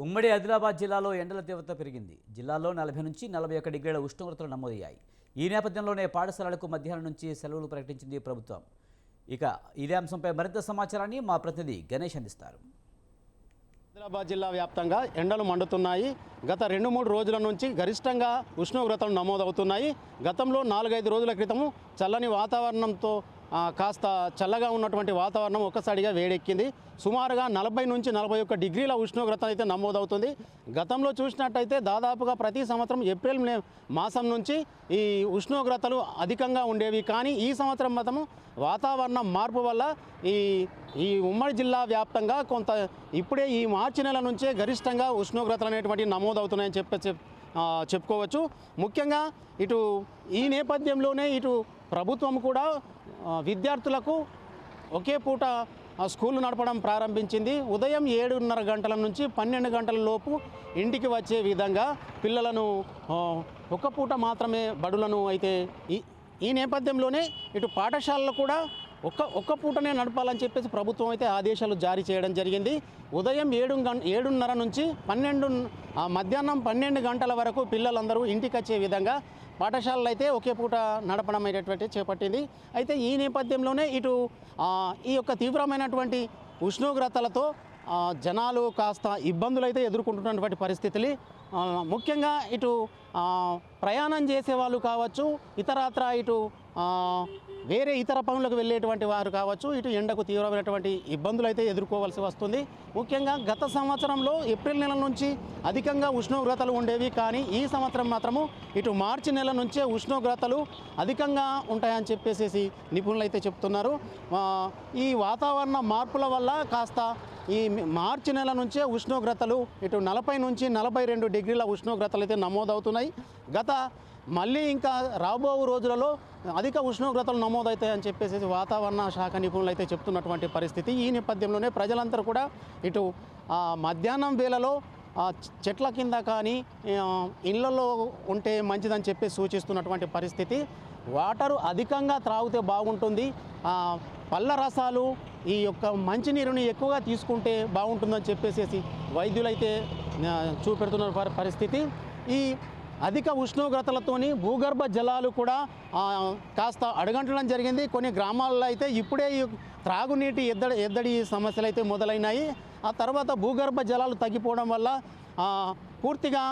ఉమ్మడి ఆదిలాబాద్ జిల్లాలో ఎండల తీవ్రత పెరిగింది. జిల్లాలో 40 నుంచి 41 డిగ్రీల ఉష్ణోగ్రతలు నమోదయ్యాయి. ఈ నేపథ్యంలోనే పాఠశాలలకు మధ్యాహ్నం నుంచి సెలవులు ప్రకటించింది ప్రభుత్వం. ఇక ఇదే అంశంపై మరింత సమాచారాన్ని మా ప్రతినిధి గణేష్ అందిస్తారు. ఆదిలాబాద్ జిల్లా వ్యాప్తంగా ఎండలు మండుతున్నాయి. గత 2-3 రోజుల నుంచి గరిష్టంగా ఉష్ణోగ్రతలు నమోదవుతున్నాయి. గతంలో 4-5 రోజుల క్రితము చల్లని వాతావరణంతో కాస్త చల్లగా ఉన్నటువంటి వాతావరణం ఒక్కసారిగా వేడెక్కింది. సుమారుగా 40 నుంచి 41 డిగ్రీల ఉష్ణోగ్రత అయితే నమోదవుతుంది. గతంలో చూసినట్టయితే దాదాపుగా ప్రతి సంవత్సరం ఏప్రిల్ మాసం నుంచి ఈ ఉష్ణోగ్రతలు అధికంగా ఉండేవి. కానీ ఈ సంవత్సరం మాత్రం వాతావరణ మార్పు వల్ల ఈ ఉమ్మడి జిల్లా వ్యాప్తంగా కొంత ఇప్పుడే ఈ మార్చి నెల నుంచే గరిష్టంగా ఉష్ణోగ్రతలు అనేటువంటి నమోదవుతున్నాయని చెప్పుకోవచ్చు. ముఖ్యంగా ఇటు ఈ నేపథ్యంలోనే ఇటు ప్రభుత్వం కూడా విద్యార్థులకు ఒకే పూట స్కూళ్ళు నడపడం ప్రారంభించింది. ఉదయం 7:30 గంటల నుంచి 12 గంటల లోపు ఇంటికి వచ్చే విధంగా పిల్లలను ఒక పూట మాత్రమే బడులను అయితే ఈ నేపథ్యంలోనే ఇటు పాఠశాలలు కూడా ఒక్క పూటనే నడపాలని చెప్పేసి ప్రభుత్వం అయితే ఆదేశాలు జారీ చేయడం జరిగింది. ఉదయం 7:30 నుంచి మధ్యాహ్నం 12 గంటల వరకు పిల్లలందరూ ఇంటికి వచ్చే విధంగా పాఠశాలలు అయితే ఒకే పూట నడపడం అనేటువంటి చేపట్టింది. అయితే ఈ నేపథ్యంలోనే ఇటు ఈ యొక్క తీవ్రమైనటువంటి ఉష్ణోగ్రతలతో జనాలు కాస్త ఇబ్బందులు అయితే ఎదుర్కొంటున్నటువంటి పరిస్థితులు. ముఖ్యంగా ఇటు ప్రయాణం చేసేవాళ్ళు కావచ్చు, ఇతరత్ర ఇటు వేరే ఇతర పనులకు వెళ్ళేటువంటి వారు కావచ్చు, ఇటు ఎండకు తీవ్రమైనటువంటి ఇబ్బందులు అయితే ఎదుర్కోవాల్సి వస్తుంది. ముఖ్యంగా గత సంవత్సరంలో ఏప్రిల్ నెల నుంచి అధికంగా ఉష్ణోగ్రతలు ఉండేవి. కానీ ఈ సంవత్సరం మాత్రము ఇటు మార్చి నెల నుంచే ఉష్ణోగ్రతలు అధికంగా ఉంటాయని చెప్పేసి నిపుణులు అయితే చెప్తున్నారు. ఈ వాతావరణ మార్పుల వల్ల కాస్త ఈ మార్చి నెల నుంచే ఉష్ణోగ్రతలు ఇటు 40 నుంచి 42 డిగ్రీల ఉష్ణోగ్రతలు అయితే నమోదవుతున్నాయి. మళ్ళీ ఇంకా రాబో రోజులలో అధిక ఉష్ణోగ్రతలు నమోదవుతాయని చెప్పేసి వాతావరణ శాఖ నిపుణులు అయితే చెప్తున్నటువంటి పరిస్థితి. ఈ నేపథ్యంలోనే ప్రజలందరూ కూడా ఇటు మధ్యాహ్నం వేళలో చెట్ల కింద కానీ ఇళ్లలో ఉంటే మంచిదని చెప్పి సూచిస్తున్నటువంటి పరిస్థితి. వాటరు అధికంగా త్రాగితే బాగుంటుంది. పళ్ళ రసాలు ఈ యొక్క మంచినీరుని ఎక్కువగా తీసుకుంటే బాగుంటుందని చెప్పేసి వైద్యులైతే చూపెడుతున్న పరిస్థితి. ఈ అధిక ఉష్ణోగ్రతలతోని భూగర్భ జలాలు కూడా కాస్త అడుగంటడం జరిగింది. కొన్ని గ్రామాల్లో అయితే ఇప్పుడే త్రాగునీటి ఎద్దడి సమస్యలు అయితే మొదలైనాయి. ఆ తర్వాత భూగర్భ జలాలు తగ్గిపోవడం వల్ల పూర్తిగా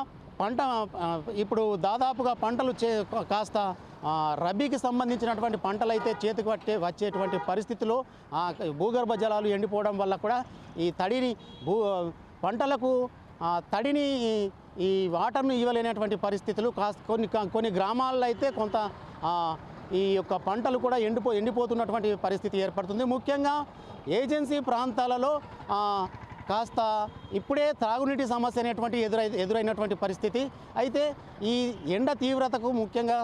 ఇప్పుడు దాదాపుగా పంటలు కాస్త రబీకి సంబంధించినటువంటి పంటలు అయితే చేతికి వచ్చేటువంటి పరిస్థితిలో భూగర్భ జలాలు ఎండిపోవడం వల్ల కూడా ఈ తడిని పంటలకు తడిని ఈ వాటర్ను ఇవ్వలేనటువంటి పరిస్థితులు కొన్ని గ్రామాల్లో అయితే కొంత ఈ యొక్క పంటలు కూడా ఎండిపోతున్నటువంటి పరిస్థితి ఏర్పడుతుంది. ముఖ్యంగా ఏజెన్సీ ప్రాంతాలలో కాస్త ఇప్పుడే తాగునీటి సమస్య అనేటువంటి ఎదురైనటువంటి పరిస్థితి. అయితే ఈ ఎండ తీవ్రతకు ముఖ్యంగా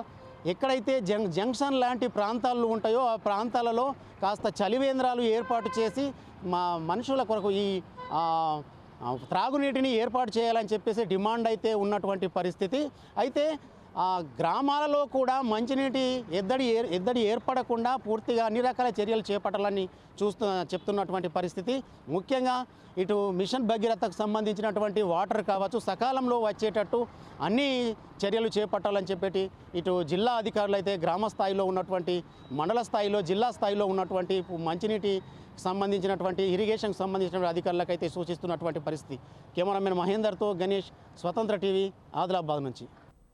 ఎక్కడైతే జంక్షన్ లాంటి ప్రాంతాలు ఉంటాయో ఆ ప్రాంతాలలో కాస్త చలివేంద్రాలు ఏర్పాటు చేసి మనుషుల కొరకు ఈ త్రాగునీటిని ఏర్పాటు చేయాలని చెప్పేసి డిమాండ్ అయితే ఉన్నటువంటి పరిస్థితి. అయితే గ్రామాలలో కూడా మంచినీటి ఎద్దడి ఏర్పడకుండా పూర్తిగా అన్ని రకాల చర్యలు చేపట్టాలని చెప్తున్నటువంటి పరిస్థితి. ముఖ్యంగా ఇటు మిషన్ భగీరథకు సంబంధించినటువంటి వాటర్ కావచ్చు సకాలంలో వచ్చేటట్టు అన్ని చర్యలు చేపట్టాలని చెప్పేటి ఇటు జిల్లా అధికారులు అయితే గ్రామ స్థాయిలో ఉన్నటువంటి మండల స్థాయిలో జిల్లా స్థాయిలో ఉన్నటువంటి మంచినీటి సంబంధించినటువంటి ఇరిగేషన్కి సంబంధించిన అధికారులకు అయితే సూచిస్తున్నటువంటి పరిస్థితి. కెమెరామెన్ మహేందర్తో గణేష్, స్వతంత్ర టీవీ, ఆదిలాబాద్ నుంచి.